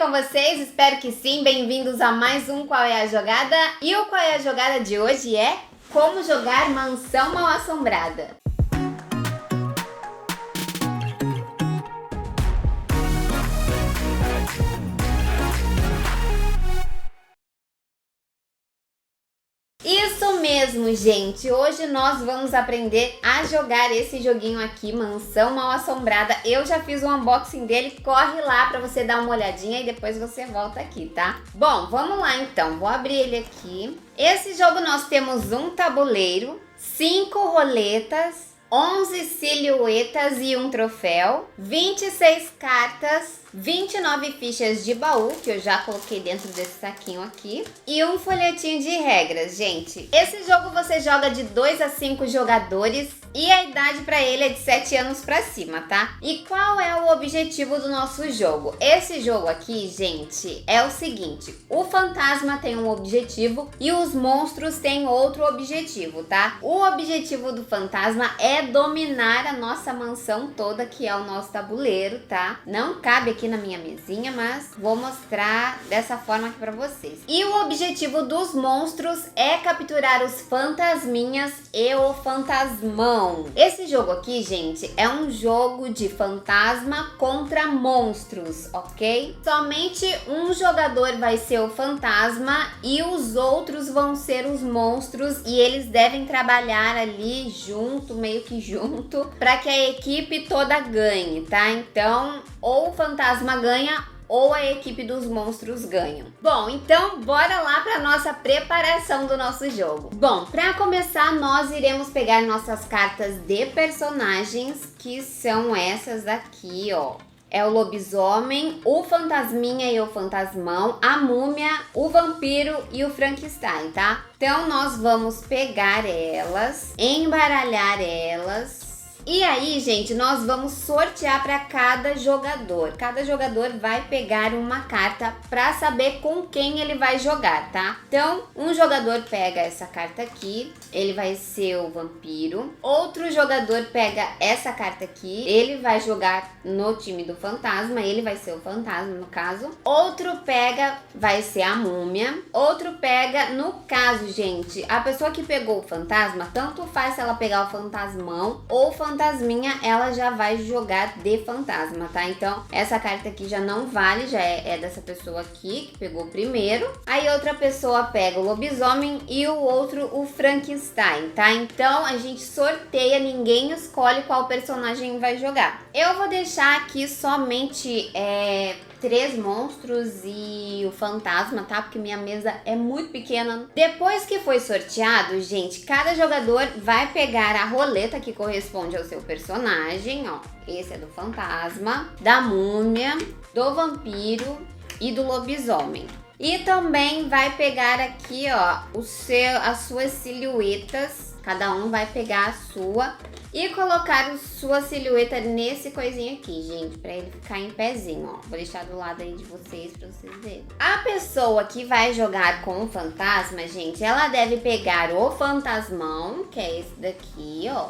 com vocês? Espero que sim. Bem-vindos a mais um Qual é a Jogada? E o Qual é a Jogada de hoje é como jogar Mansão Mal-Assombrada. Isso mesmo, gente! Hoje nós vamos aprender a jogar esse joguinho aqui, Mansão Mal-Assombrada. Eu já fiz um unboxing dele, corre lá pra você dar uma olhadinha e depois você volta aqui, tá? Bom, vamos lá então, vou abrir ele aqui. Esse jogo nós temos um tabuleiro, 5 roletas, 11 silhuetas e um troféu, 26 cartas, 29 fichas de baú, que eu já coloquei dentro desse saquinho aqui, e um folhetinho de regras, gente. Esse jogo você joga de 2 a 5 jogadores e a idade para ele é de 7 anos para cima, tá? E qual é o objetivo do nosso jogo? Esse jogo aqui, gente, é o seguinte: o fantasma tem um objetivo e os monstros têm outro objetivo, tá? O objetivo do fantasma é dominar a nossa mansão toda, que é o nosso tabuleiro, tá? Não cabe aqui na minha mesinha, mas vou mostrar dessa forma aqui pra vocês. E o objetivo dos monstros é capturar os fantasminhas e o fantasmão. Esse jogo aqui, gente, é um jogo de fantasma contra monstros, ok? Somente um jogador vai ser o fantasma e os outros vão ser os monstros, e eles devem trabalhar ali junto, meio que junto, para que a equipe toda ganhe, tá? Então, ou o fantasma ganha ou a equipe dos monstros ganham. Bom, então bora lá para nossa preparação do nosso jogo. Bom, para começar nós iremos pegar nossas cartas de personagens, que são essas aqui, ó. É o lobisomem, o fantasminha e o fantasmão, a múmia, o vampiro e o Frankenstein, tá? Então nós vamos pegar elas, embaralhar elas. E aí, gente, nós vamos sortear para cada jogador. Cada jogador vai pegar uma carta para saber com quem ele vai jogar, tá? Então, um jogador pega essa carta aqui, ele vai ser o vampiro. Outro jogador pega essa carta aqui, ele vai jogar no time do fantasma, ele vai ser o fantasma no caso. Outro pega, vai ser a múmia. Outro pega, no caso, gente, a pessoa que pegou o fantasma, tanto faz se ela pegar o fantasmão ou o fantasminha, ela já vai jogar de fantasma, tá? Então, essa carta aqui já não vale, já é dessa pessoa aqui, que pegou primeiro. Aí outra pessoa pega o lobisomem e o outro o Frankenstein, tá? Então, a gente sorteia, ninguém escolhe qual personagem vai jogar. Eu vou deixar aqui somente 3 monstros e o fantasma, tá? Porque minha mesa é muito pequena. Depois que foi sorteado, gente, cada jogador vai pegar a roleta que corresponde ao seu personagem, ó. Esse é do fantasma, da múmia, do vampiro e do lobisomem. E também vai pegar aqui, ó, as suas silhuetas. Cada um vai pegar a sua e colocar sua silhueta nesse coisinho aqui, gente, pra ele ficar em pezinho, ó. Vou deixar do lado aí de vocês, pra vocês verem. A pessoa que vai jogar com o fantasma, gente, ela deve pegar o fantasmão, que é esse daqui, ó,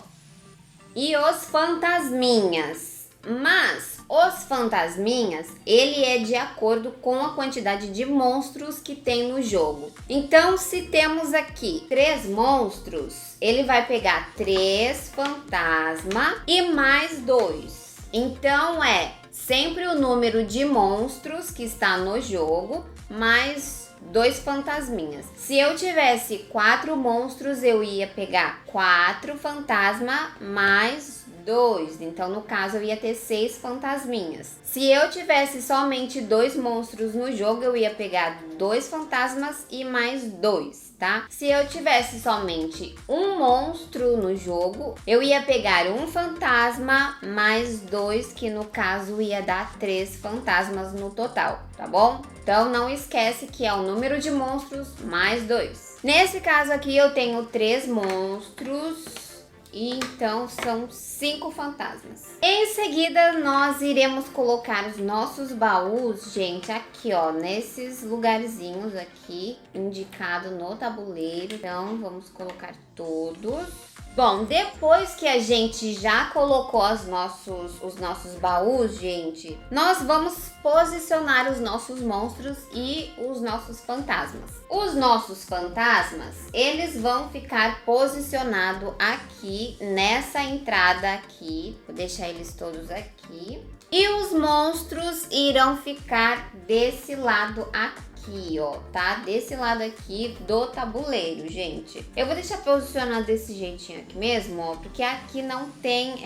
e os fantasminhas. Mas os fantasminhas, ele é de acordo com a quantidade de monstros que tem no jogo. Então, se temos aqui 3 monstros, ele vai pegar 3 fantasma e mais 2. Então, é sempre o número de monstros que está no jogo, mais 2 fantasminhas. Se eu tivesse 4 monstros, eu ia pegar 4 fantasma mais 2. Então, no caso, eu ia ter 6 fantasminhas. Se eu tivesse somente 2 monstros no jogo, eu ia pegar 2 fantasmas e mais 2, tá? Se eu tivesse somente um monstro no jogo, eu ia pegar um fantasma mais 2, que no caso ia dar 3 fantasmas no total, tá bom? Então, não esquece que é o número de monstros mais 2. Nesse caso aqui, eu tenho 3 monstros. E então são 5 fantasmas. Em seguida, nós iremos colocar os nossos baús, gente, aqui, ó, nesses lugarzinhos aqui, indicado no tabuleiro. Então, vamos colocar todos. Bom, depois que a gente já colocou os nossos baús, gente, nós vamos posicionar os nossos monstros e os nossos fantasmas. Os nossos fantasmas, eles vão ficar posicionados aqui, nessa entrada aqui. Vou deixar eles todos aqui. E os monstros irão ficar desse lado aqui, ó, tá? Desse lado aqui do tabuleiro, gente. Eu vou deixar posicionado desse jeitinho aqui mesmo, ó, porque aqui não tem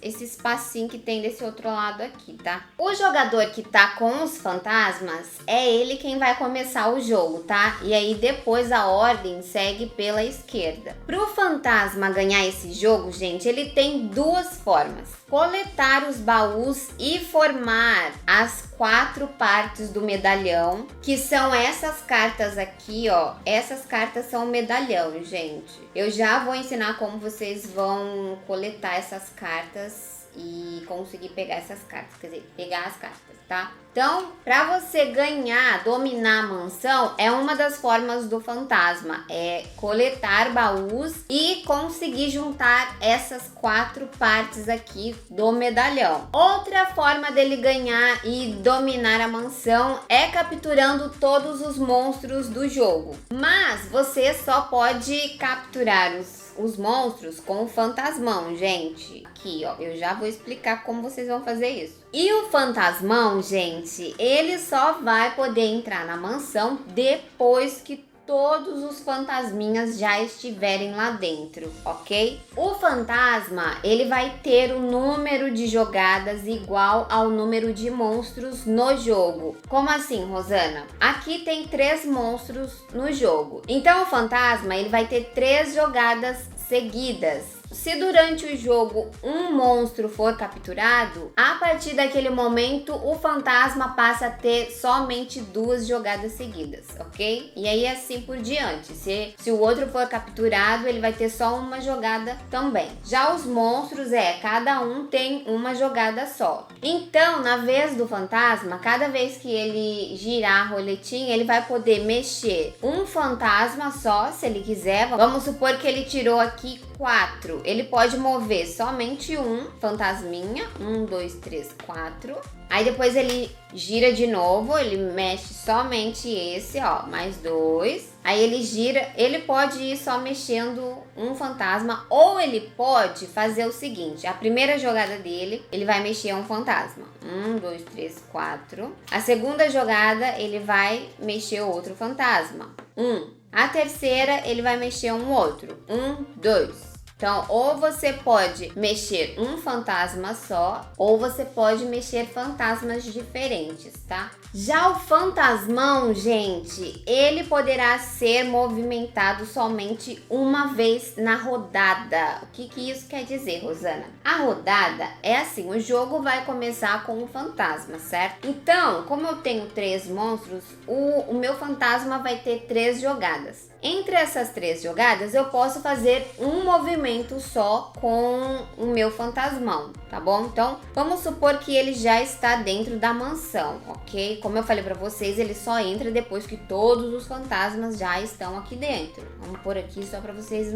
esse espacinho que tem desse outro lado aqui, tá? O jogador que tá com os fantasmas, é ele quem vai começar o jogo, tá? E aí depois a ordem segue pela esquerda. Pro fantasma ganhar esse jogo, gente, ele tem duas formas: coletar os baús e formar as 4 partes do medalhão, que são essas cartas aqui, ó. Essas cartas são o medalhão, gente. Eu já vou ensinar como vocês vão coletar essas cartas e conseguir pegar essas cartas, quer dizer, pegar as cartas, tá? Então, para você ganhar, dominar a mansão, é uma das formas do fantasma, é coletar baús e conseguir juntar essas 4 partes aqui do medalhão. Outra forma dele ganhar e dominar a mansão é capturando todos os monstros do jogo. Mas você só pode capturar os monstros com o fantasmão, gente. Aqui, ó, eu já vou explicar como vocês vão fazer isso. E o fantasmão, gente, ele só vai poder entrar na mansão depois que todos os fantasminhas já estiverem lá dentro, ok? O fantasma, ele vai ter o número de jogadas igual ao número de monstros no jogo. Como assim, Rosana? Aqui tem 3 monstros no jogo. Então o fantasma, ele vai ter 3 jogadas seguidas. Se durante o jogo um monstro for capturado, a partir daquele momento o fantasma passa a ter somente 2 jogadas seguidas, ok? E aí assim por diante. Se o outro for capturado, ele vai ter só uma jogada também. Já os monstros, cada um tem uma jogada só. Então, na vez do fantasma, cada vez que ele girar a roletinha, ele vai poder mexer um fantasma só, se ele quiser. Vamos supor que ele tirou aqui 4. Ele pode mover somente um fantasminha. 1, 2, 3, 4. Aí depois ele gira de novo, ele mexe somente esse, ó, mais 2. Aí ele gira, ele pode ir só mexendo um fantasma, ou ele pode fazer o seguinte: a primeira jogada dele, ele vai mexer um fantasma. 1, 2, 3, 4. A segunda jogada, ele vai mexer outro fantasma. 1. A terceira, ele vai mexer um outro. 1, 2. Então, ou você pode mexer um fantasma só, ou você pode mexer fantasmas diferentes, tá? Já o fantasmão, gente, ele poderá ser movimentado somente uma vez na rodada. O que isso quer dizer, Rosana? A rodada é assim, o jogo vai começar com um fantasma, certo? Então, como eu tenho 3 monstros, o meu fantasma vai ter 3 jogadas. Entre essas 3 jogadas, eu posso fazer um movimento só com o meu fantasmão, tá bom? Então, vamos supor que ele já está dentro da mansão, ok? Como eu falei pra vocês, ele só entra depois que todos os fantasmas já estão aqui dentro. Vamos pôr aqui só pra vocês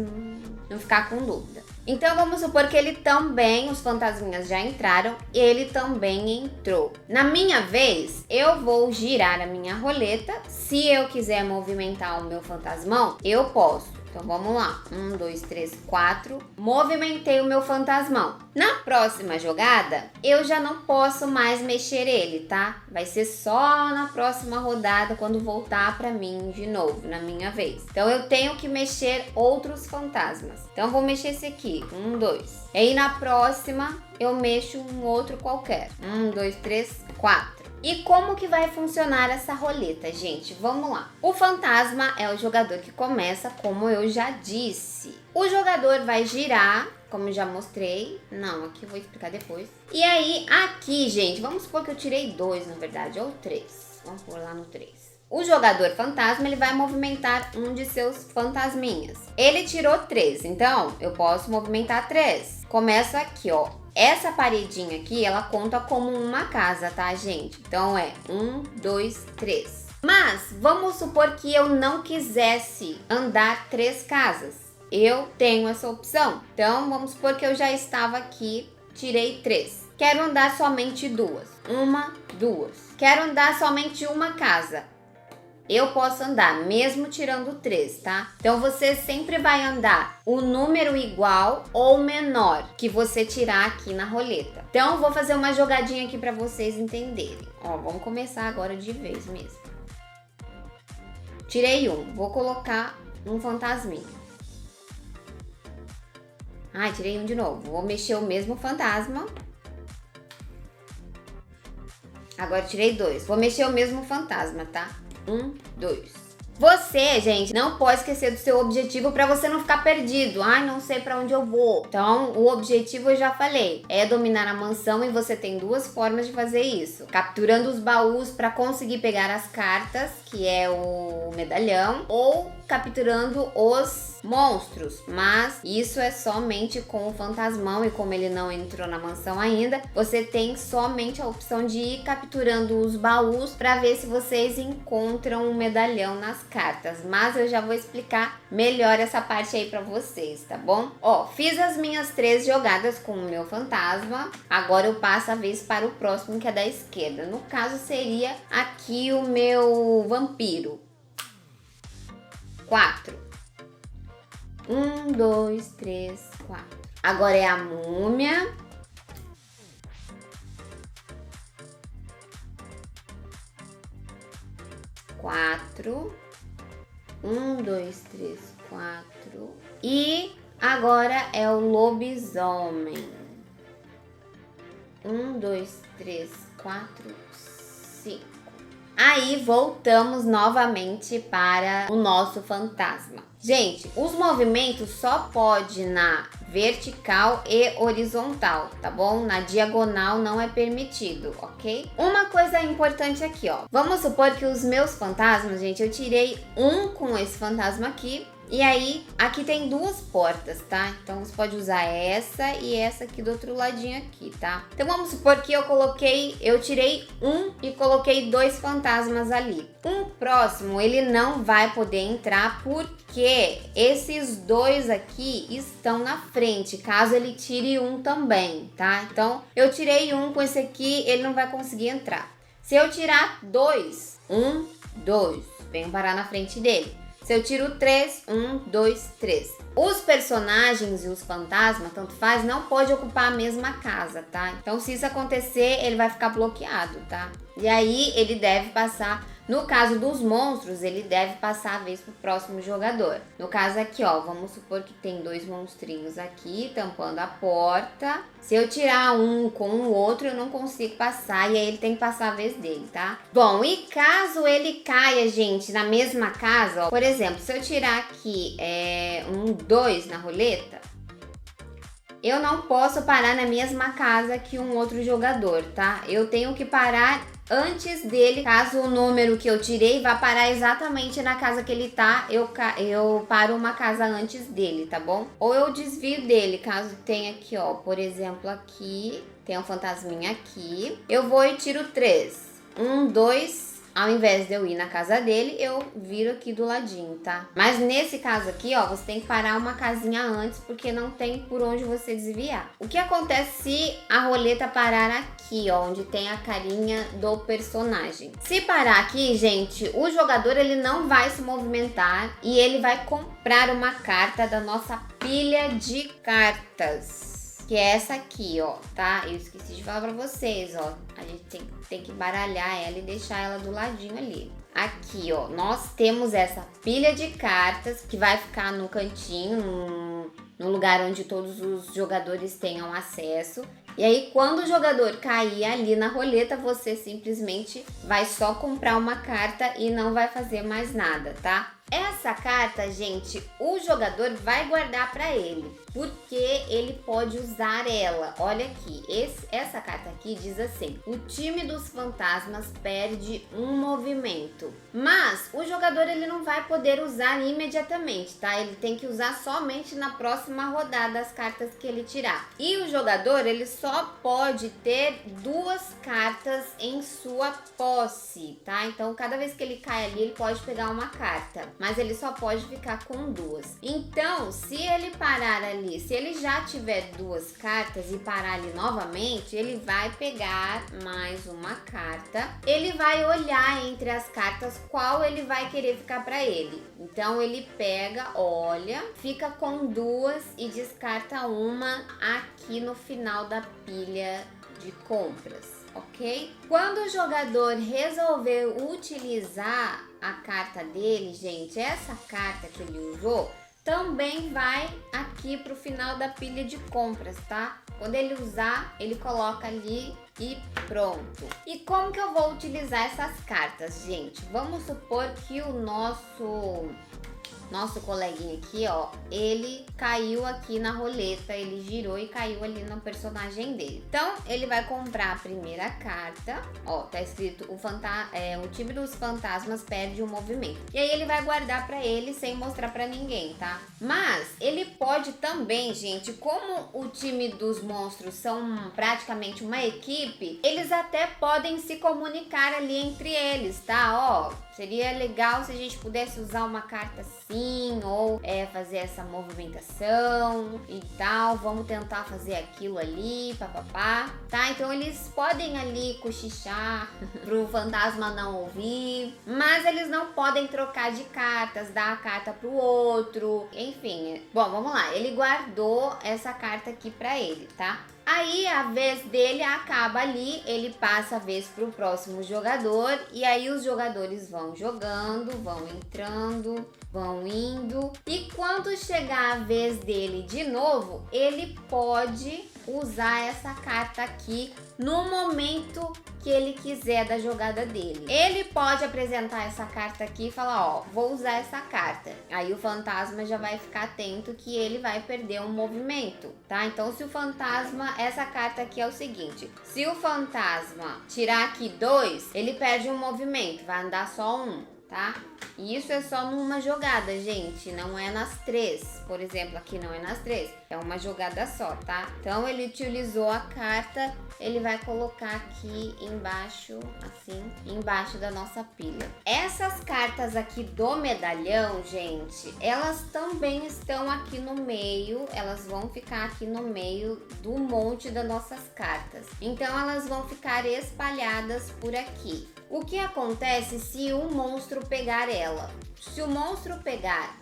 não ficar com dúvida. Então, vamos supor que ele também, os fantasminhas já entraram, ele também entrou. Na minha vez, eu vou girar a minha roleta. Se eu quiser movimentar o meu fantasmão, eu posso. Então vamos lá, 1, 2, 3, 4, movimentei o meu fantasmão. Na próxima jogada, eu já não posso mais mexer ele, tá? Vai ser só na próxima rodada, quando voltar pra mim de novo, na minha vez. Então eu tenho que mexer outros fantasmas. Então eu vou mexer esse aqui, 1, 2. E aí na próxima, eu mexo um outro qualquer. 1, 2, 3, 4. E como que vai funcionar essa roleta, gente? Vamos lá. O fantasma é o jogador que começa, como eu já disse. O jogador vai girar, como eu já mostrei. Não, aqui eu vou explicar depois. E aí, aqui, gente, vamos supor que eu tirei 2, na verdade, ou 3. Vamos pôr lá no 3. O jogador fantasma, ele vai movimentar um de seus fantasminhas. Ele tirou 3, então eu posso movimentar 3. Começa aqui, ó. Essa paredinha aqui, ela conta como uma casa, tá, gente? Então é 1, 2, 3. Mas vamos supor que eu não quisesse andar 3 casas. eu tenho essa opção. Então, vamos supor que eu já estava aqui, tirei 3. Quero andar somente 2. 1, 2. Quero andar somente uma casa. Eu posso andar, mesmo tirando 3, tá? Então, você sempre vai andar o número igual ou menor que você tirar aqui na roleta. Então, vou fazer uma jogadinha aqui para vocês entenderem. Ó, vamos começar agora de vez mesmo. Tirei 1, vou colocar um fantasminha. Ai, tirei 1 de novo. Vou mexer o mesmo fantasma. Agora tirei 2. Vou mexer o mesmo fantasma, tá? 1, 2. Você, gente, não pode esquecer do seu objetivo para você não ficar perdido. Ai, não sei para onde eu vou. Então, o objetivo eu já falei, é dominar a mansão e você tem 2 formas de fazer isso. Capturando os baús para conseguir pegar as cartas, que é o medalhão, ou capturando os monstros, mas isso é somente com o fantasmão e como ele não entrou na mansão ainda, você tem somente a opção de ir capturando os baús para ver se vocês encontram um medalhão nas cartas, mas eu já vou explicar melhor essa parte aí para vocês, tá bom? Ó, fiz as minhas 3 jogadas com o meu fantasma, agora eu passo a vez para o próximo que é da esquerda, no caso seria aqui o meu vampiro. 4. 1, 2, 3, 4. Agora é a múmia. Quatro. 1, 2, 3, 4. E agora é o lobisomem. 1, 2, 3, 4, 5. Aí voltamos novamente para o nosso fantasma. Gente, os movimentos só pode na vertical e horizontal, tá bom? Na diagonal não é permitido, ok? Uma coisa importante aqui, ó. Vamos supor que os meus fantasmas, gente, eu tirei um com esse fantasma aqui. E aí, aqui tem 2 portas, tá? Então, você pode usar essa e essa aqui do outro ladinho aqui, tá? Então, vamos supor que eu tirei um e coloquei 2 fantasmas ali. Um próximo, ele não vai poder entrar porque esses 2 aqui estão na frente, caso ele tire um também, tá? Então, eu tirei um com esse aqui, ele não vai conseguir entrar. Se eu tirar 2, 1, 2, venho parar na frente dele. Se eu tiro 3, 1, 2, 3. Os personagens e os fantasmas, tanto faz, não pode ocupar a mesma casa, tá? Então, se isso acontecer, ele vai ficar bloqueado, tá? E aí, ele deve passar... No caso dos monstros, ele deve passar a vez pro próximo jogador. No caso aqui, ó, vamos supor que tem 2 monstrinhos aqui, tampando a porta. Se eu tirar um com o outro, eu não consigo passar, e aí ele tem que passar a vez dele, tá? Bom, e caso ele caia, gente, na mesma casa, ó, por exemplo, se eu tirar aqui 2 na roleta, eu não posso parar na mesma casa que um outro jogador, tá? Eu tenho que parar antes dele, caso o número que eu tirei vá parar exatamente na casa que ele tá, eu paro uma casa antes dele, tá bom? Ou eu desvio dele, caso tenha aqui, ó, por exemplo, aqui, tem um fantasminha aqui. Eu vou e tiro 3. 1, 2... Ao invés de eu ir na casa dele, eu viro aqui do ladinho, tá? Mas nesse caso aqui, ó, você tem que parar uma casinha antes, porque não tem por onde você desviar. O que acontece se a roleta parar aqui, ó, onde tem a carinha do personagem? Se parar aqui, gente, o jogador, ele não vai se movimentar e ele vai comprar uma carta da nossa pilha de cartas. Que é essa aqui, ó, tá? Eu esqueci de falar pra vocês, ó. A gente tem que baralhar ela e deixar ela do ladinho ali. Aqui, ó, nós temos essa pilha de cartas que vai ficar no cantinho, no lugar onde todos os jogadores tenham acesso. E aí, quando o jogador cair ali na roleta, você simplesmente vai só comprar uma carta e não vai fazer mais nada, tá? Essa carta, gente, o jogador vai guardar para ele, porque ele pode usar ela. Olha aqui, essa carta aqui diz assim: o time dos fantasmas perde um movimento. Mas o jogador, ele não vai poder usar imediatamente, tá? Ele tem que usar somente na próxima rodada as cartas que ele tirar. E o jogador, ele só pode ter 2 cartas em sua posse, tá? Então, cada vez que ele cai ali, ele pode pegar uma carta. mas ele só pode ficar com 2. Então, se ele parar ali, se ele já tiver 2 cartas e parar ali novamente, ele vai pegar mais uma carta. Ele vai olhar entre as cartas qual ele vai querer ficar para ele. Então, ele pega, olha, fica com 2 e descarta uma aqui no final da pilha de compras, ok? Quando o jogador resolver utilizar a carta dele, gente, essa carta que ele usou também vai aqui pro final da pilha de compras, tá? Quando ele usar, ele coloca ali e pronto. E como que eu vou utilizar essas cartas, gente? Vamos supor que o nosso coleguinha aqui, ó, ele caiu aqui na roleta, ele girou e caiu ali no personagem dele. Então, ele vai comprar a primeira carta, ó, tá escrito o time dos fantasmas perde um movimento. E aí ele vai guardar pra ele sem mostrar pra ninguém, tá? Mas ele pode também, gente, como o time dos monstros são praticamente uma equipe, eles até podem se comunicar ali entre eles, tá? Ó, seria legal se a gente pudesse usar uma carta assim, ou fazer essa movimentação e tal, vamos tentar fazer aquilo ali, papapá, tá? Então eles podem ali cochichar pro fantasma não ouvir, mas eles não podem trocar de cartas, dar a carta pro outro, enfim. Bom, vamos lá, ele guardou essa carta aqui pra ele, tá? Aí a vez dele acaba ali, ele passa a vez pro próximo jogador e aí os jogadores vão jogando, vão entrando, vão indo e quando chegar a vez dele de novo, ele pode usar essa carta aqui no momento que ele quiser da jogada dele. Ele pode apresentar essa carta aqui e falar, ó, vou usar essa carta. Aí o fantasma já vai ficar atento que ele vai perder um movimento, tá? Então se o fantasma, essa carta aqui é o seguinte, se o fantasma tirar aqui 2, ele perde um movimento, vai andar só 1, tá? E isso é só numa jogada, gente, não é nas 3. Por exemplo, aqui não é nas 3, é uma jogada só, tá? Então ele utilizou a carta, ele vai colocar aqui embaixo, assim, embaixo da nossa pilha. Essas cartas aqui do medalhão, gente, elas também estão aqui no meio, elas vão ficar aqui no meio do monte das nossas cartas. Então elas vão ficar espalhadas por aqui. O que acontece se um monstro pegar ela? Se o monstro pegar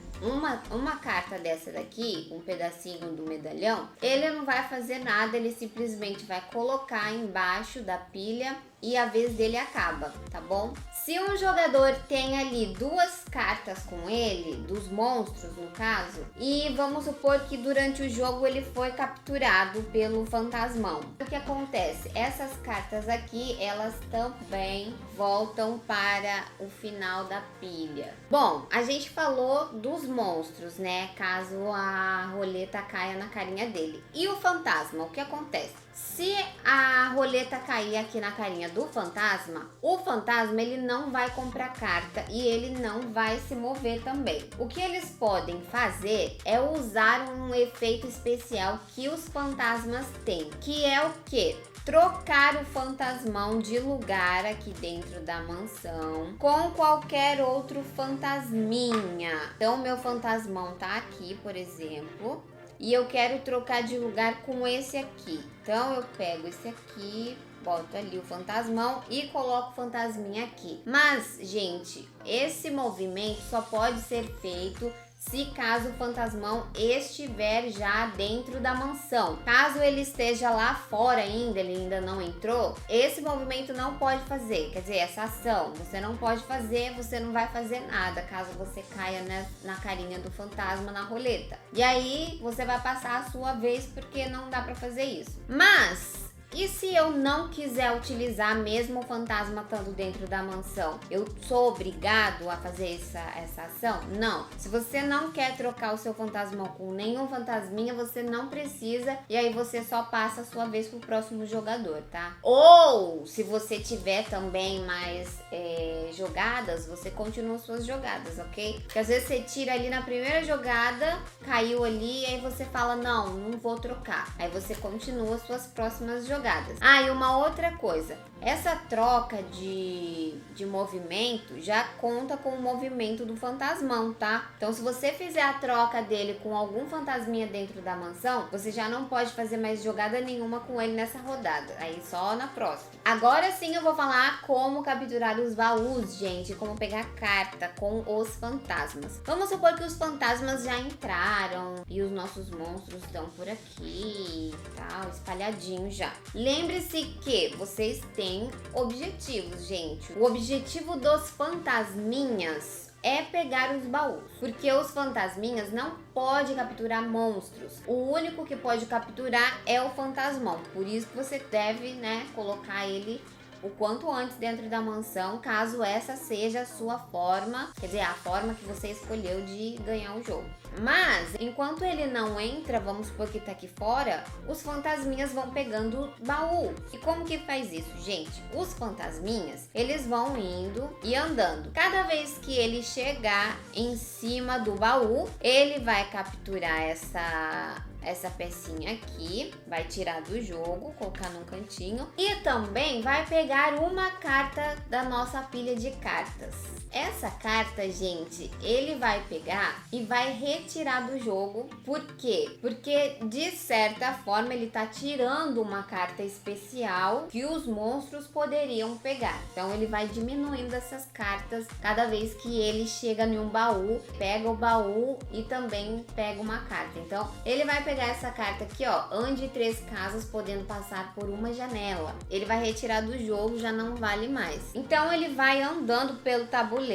uma carta dessa daqui, um pedacinho do medalhão, ele não vai fazer nada, ele simplesmente vai colocar embaixo da pilha e a vez dele acaba, tá bom? Se um jogador tem ali 2 cartas com ele, dos monstros no caso, e vamos supor que durante o jogo ele foi capturado pelo fantasmão. O que acontece? Essas cartas aqui, elas também voltam para o final da pilha. Bom, a gente falou dos monstros, né? Caso a roleta caia na carinha dele. E o fantasma, o que acontece? Se a roleta cair aqui na carinha do fantasma, o fantasma ele não vai comprar carta e ele não vai se mover também. O que eles podem fazer é usar um efeito especial que os fantasmas têm, que é o quê? Trocar o fantasmão de lugar aqui dentro da mansão com qualquer outro fantasminha. Então, meu fantasmão tá aqui, por exemplo, e eu quero trocar de lugar com esse aqui. Então, eu pego esse aqui, boto ali o fantasmão e coloco o fantasminha aqui. Mas, gente, esse movimento só pode ser feito se caso o fantasmão estiver já dentro da mansão. Caso ele esteja lá fora ainda, ele ainda não entrou, esse movimento não pode fazer. Quer dizer, essa ação você não pode fazer, você não vai fazer nada caso você caia na carinha do fantasma na roleta. E aí você vai passar a sua vez porque não dá pra fazer isso. Mas e se eu não quiser utilizar mesmo o fantasma estando dentro da mansão? Eu sou obrigado a fazer essa ação? Não. Se você não quer trocar o seu fantasma com nenhum fantasminha, você não precisa. E aí você só passa a sua vez pro próximo jogador, tá? Ou se você tiver também mais jogadas, você continua suas jogadas, ok? Porque às vezes você tira ali na primeira jogada, caiu ali, e aí você fala, não vou trocar. Aí você continua suas próximas jogadas. jogadas. Ah, e uma outra coisa, essa troca de movimento já conta com o movimento do fantasmão, tá? Então se você fizer a troca dele com algum fantasminha dentro da mansão, você já não pode fazer mais jogada nenhuma com ele nessa rodada, aí só na próxima. Agora sim eu vou falar como capturar os baús, gente, como pegar carta com os fantasmas. Vamos supor que os fantasmas já entraram e os nossos monstros estão por aqui, tal, espalhadinhos já. Lembre-se que vocês têm objetivos, gente. O objetivo dos fantasminhas é pegar os baús, porque os fantasminhas não podem capturar monstros. O único que pode capturar é o fantasmão. Por isso que você deve, né, colocar ele o quanto antes dentro da mansão, caso essa seja a sua forma, quer dizer, a forma que você escolheu de ganhar o jogo. Mas, enquanto ele não entra, vamos supor que tá aqui fora, os fantasminhas vão pegando baú. E como que faz isso, gente? Os fantasminhas, eles vão indo e andando. Cada vez que ele chegar em cima do baú, ele vai capturar essa pecinha aqui, vai tirar do jogo, colocar num cantinho e também vai pegar uma carta da nossa pilha de cartas. Essa carta, gente, ele vai pegar e vai retirar do jogo. Por quê? Porque de certa forma ele tá tirando uma carta especial que os monstros poderiam pegar. Então ele vai diminuindo essas cartas cada vez que ele chega em um baú, pega o baú e também pega uma carta. Então ele vai pegar essa carta aqui, ó, ande 3 casas podendo passar por uma janela. Ele vai retirar do jogo, já não vale mais. Então ele vai andando pelo tabuleiro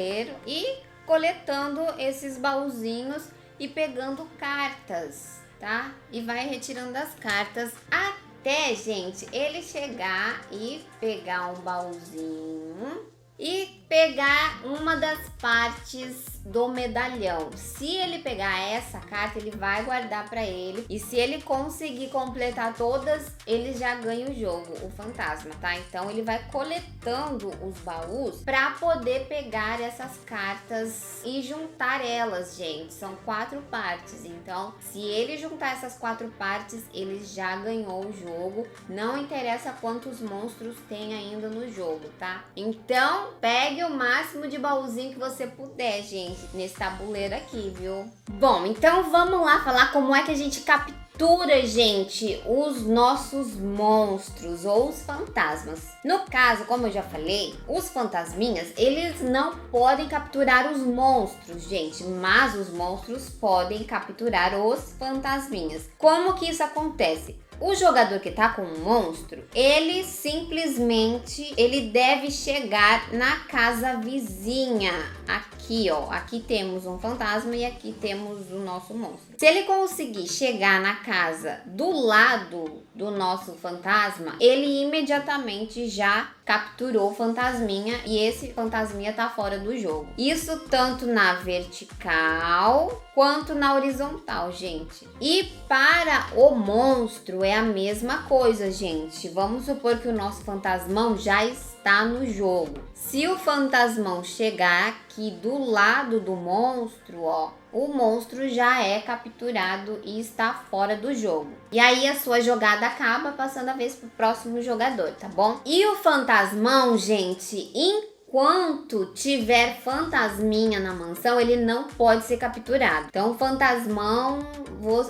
e coletando esses baúzinhos e pegando cartas, tá? E vai retirando as cartas até, gente, ele chegar e pegar um baúzinho e pegar uma das partes do medalhão. Se ele pegar essa carta, ele vai guardar para ele. E se ele conseguir completar todas, ele já ganha o jogo, o fantasma, tá? Então ele vai coletando os baús para poder pegar essas cartas e juntar elas, gente. São 4 partes. Então, se ele juntar essas 4 partes, ele já ganhou o jogo. Não interessa quantos monstros tem ainda no jogo, tá? Então, pegue o máximo de baúzinho que você puder, gente, nesse tabuleiro aqui, viu? Bom, então vamos lá falar como é que a gente captura, gente, os nossos monstros ou os fantasmas. No caso, como eu já falei, os fantasminhas, eles não podem capturar os monstros, gente, mas os monstros podem capturar os fantasminhas. Como que isso acontece? O jogador que tá com um monstro, ele simplesmente, ele deve chegar na casa vizinha. Aqui, ó, aqui temos um fantasma e aqui temos o nosso monstro. Se ele conseguir chegar na casa do lado do nosso fantasma, ele imediatamente já capturou o fantasminha e esse fantasminha tá fora do jogo. Isso tanto na vertical quanto na horizontal, gente. E para o monstro é a mesma coisa, gente. Vamos supor que o nosso fantasmão já está no jogo. Se o fantasmão chegar aqui do lado do monstro, ó, o monstro já é capturado e está fora do jogo. E aí a sua jogada acaba, passando a vez pro próximo jogador, tá bom? E o fantasmão, gente, enquanto tiver fantasminha na mansão, ele não pode ser capturado. Então o fantasmão,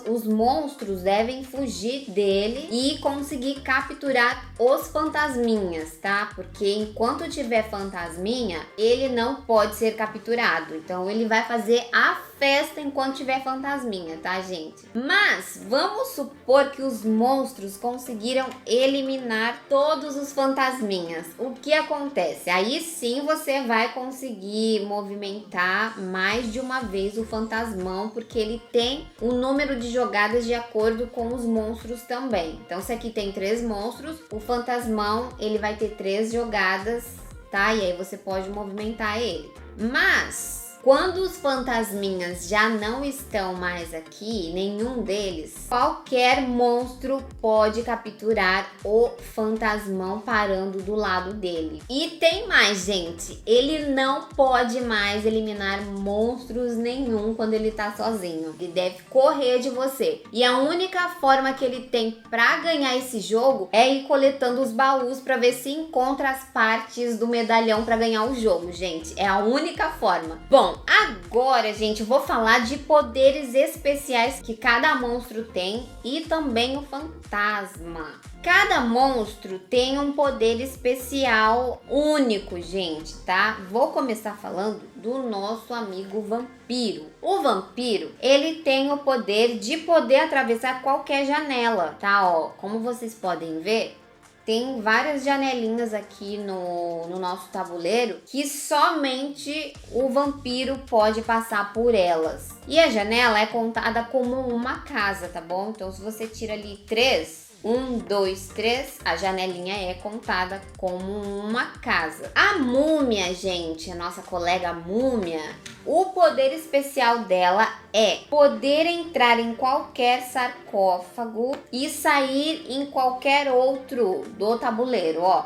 os monstros devem fugir dele e conseguir capturar os fantasminhas, tá? Porque enquanto tiver fantasminha, ele não pode ser capturado. Então ele vai fazer a festa enquanto tiver fantasminha, tá, gente? Mas vamos supor que os monstros conseguiram eliminar todos os fantasminhas. O que acontece? Aí sim você vai conseguir movimentar mais de uma vez o fantasmão, porque ele tem um número de jogadas de acordo com os monstros também. Então se aqui tem 3 monstros, o fantasmão ele vai ter 3 jogadas, tá? E aí você pode movimentar ele. Mas Quando os fantasminhas já não estão mais aqui, nenhum deles, qualquer monstro pode capturar o fantasmão parando do lado dele. E tem mais, gente. Ele não pode mais eliminar monstros nenhum quando ele tá sozinho. Ele deve correr de você. E a única forma que ele tem pra ganhar esse jogo é ir coletando os baús pra ver se encontra as partes do medalhão pra ganhar o jogo, gente. É a única forma. Bom, agora, gente, eu vou falar de poderes especiais que cada monstro tem e também o fantasma. Cada monstro tem um poder especial único, gente, tá? Vou começar falando do nosso amigo vampiro. O vampiro, ele tem o poder de poder atravessar qualquer janela, tá? Ó, como vocês podem ver, tem várias janelinhas aqui no nosso tabuleiro que somente o vampiro pode passar por elas. E a janela é contada como uma casa, tá bom? Então, se você tira ali 3... 1, 2, 3, a janelinha é contada como uma casa. A múmia, gente, a nossa colega múmia, o poder especial dela é poder entrar em qualquer sarcófago e sair em qualquer outro do tabuleiro. Ó,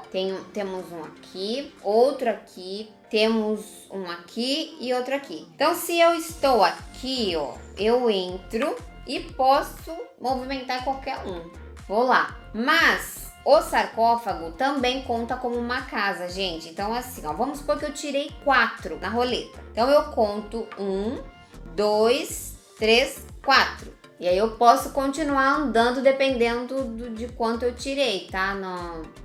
temos um aqui, outro aqui, temos um aqui e outro aqui. Então, se eu estou aqui, ó, eu entro e posso movimentar qualquer um. Vou lá. Mas o sarcófago também conta como uma casa, gente. Então, assim, ó, vamos supor que eu tirei 4 na roleta. Então, eu conto 1, 2, 3, 4. E aí eu posso continuar andando dependendo de quanto eu tirei, tá?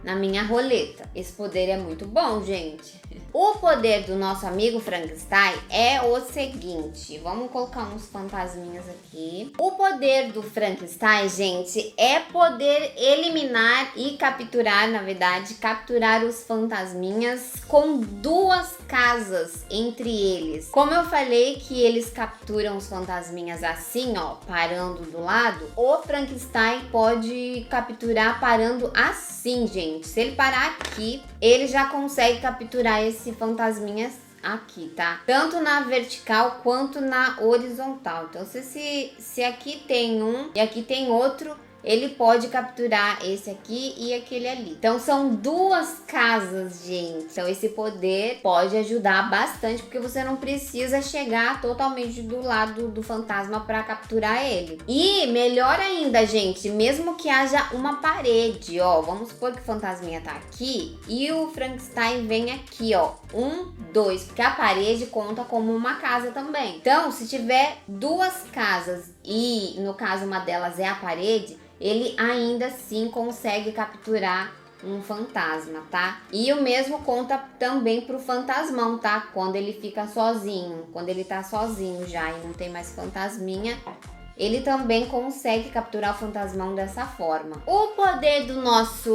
Na minha roleta. Esse poder é muito bom, gente. O poder do nosso amigo Frankenstein é o seguinte. Vamos colocar uns fantasminhas aqui. O poder do Frankenstein, gente, é poder eliminar e capturar, na verdade, capturar os fantasminhas com 2 casas entre eles. Como eu falei que eles capturam os fantasminhas assim, ó, parando do lado, o Frankenstein pode capturar parando assim, gente. Se ele parar aqui, ele já consegue capturar esse fantasminha aqui, tá? Tanto na vertical quanto na horizontal. Então, se aqui tem um e aqui tem outro, ele pode capturar esse aqui e aquele ali. Então, são 2 casas, gente. Então, esse poder pode ajudar bastante, porque você não precisa chegar totalmente do lado do fantasma para capturar ele. E, melhor ainda, gente, mesmo que haja uma parede, ó. Vamos supor que o fantasminha tá aqui e o Frankenstein vem aqui, ó. 1, 2, porque a parede conta como uma casa também. Então, se tiver 2 casas e, no caso, uma delas é a parede, ele ainda assim consegue capturar um fantasma, tá? E o mesmo conta também pro fantasmão, tá? Quando ele fica sozinho, quando ele tá sozinho já e não tem mais fantasminha, ele também consegue capturar o fantasmão dessa forma. O poder do nosso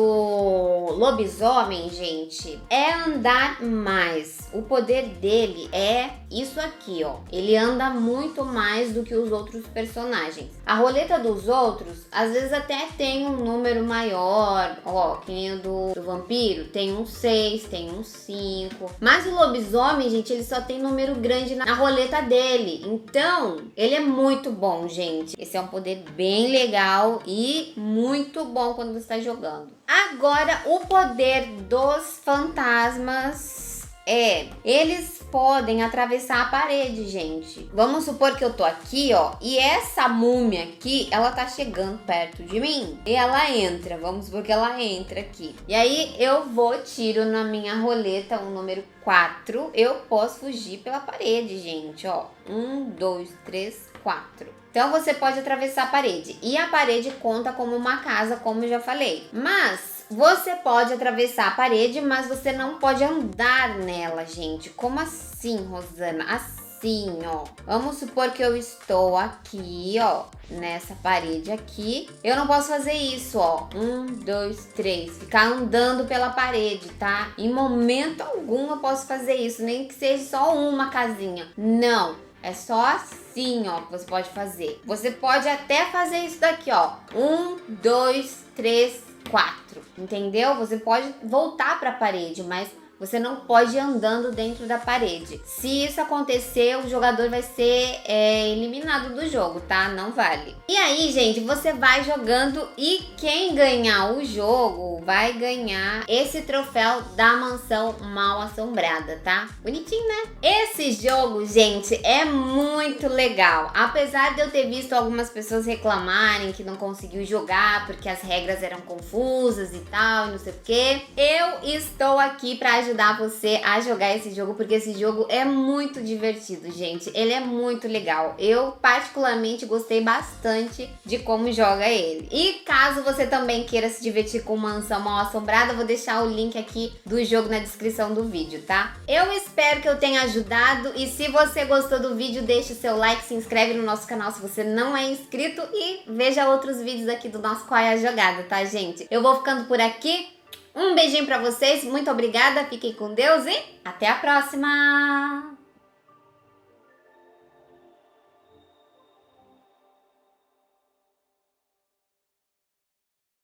lobisomem, gente, é andar mais. O poder dele é isso aqui, ó. Ele anda muito mais do que os outros personagens. A roleta dos outros, às vezes até tem um número maior, ó, que nem o do vampiro, tem um 6, tem um 5. Mas o lobisomem, gente, ele só tem número grande na roleta dele. Então, ele é muito bom, gente. Esse é um poder bem legal e muito bom quando você está jogando. Agora, o poder dos fantasmas é... eles podem atravessar a parede, gente. Vamos supor que eu tô aqui, ó, e essa múmia aqui, ela tá chegando perto de mim. E ela entra, vamos supor que ela entra aqui. E aí, eu tiro na minha roleta o número 4. Eu posso fugir pela parede, gente, ó. 1, 2, 3, 4. Então, você pode atravessar a parede. E a parede conta como uma casa, como eu já falei. Mas você pode atravessar a parede, mas você não pode andar nela, gente. Como assim, Rosana? Assim, ó. Vamos supor que eu estou aqui, ó, nessa parede aqui. Eu não posso fazer isso, ó. 1, 2, 3. Ficar andando pela parede, tá? Em momento algum eu posso fazer isso. Nem que seja só uma casinha. Não. É só assim, ó, que você pode fazer. Você pode até fazer isso daqui, ó. 1, 2, 3, 4. Entendeu? Você pode voltar para a parede, mas Você não pode ir andando dentro da parede. Se isso acontecer, o jogador vai ser eliminado do jogo, tá? Não vale. E aí, gente, você vai jogando e quem ganhar o jogo vai ganhar esse troféu da mansão mal assombrada, tá? Bonitinho, né? Esse jogo, gente, é muito legal. Apesar de eu ter visto algumas pessoas reclamarem que não conseguiu jogar porque as regras eram confusas e tal, e não sei o quê, eu estou aqui pra ajudar você a jogar esse jogo, porque esse jogo é muito divertido, gente. Ele é muito legal. Eu, particularmente, gostei bastante de como joga ele. E caso você também queira se divertir com Mansão Mal Assombrada, eu vou deixar o link aqui do jogo na descrição do vídeo, tá? Eu espero que eu tenha ajudado e se você gostou do vídeo, deixa o seu like, se inscreve no nosso canal se você não é inscrito e veja outros vídeos aqui do nosso Qual é a Jogada, tá, gente? Eu vou ficando por aqui. Um beijinho pra vocês, muito obrigada, fiquem com Deus e até a próxima!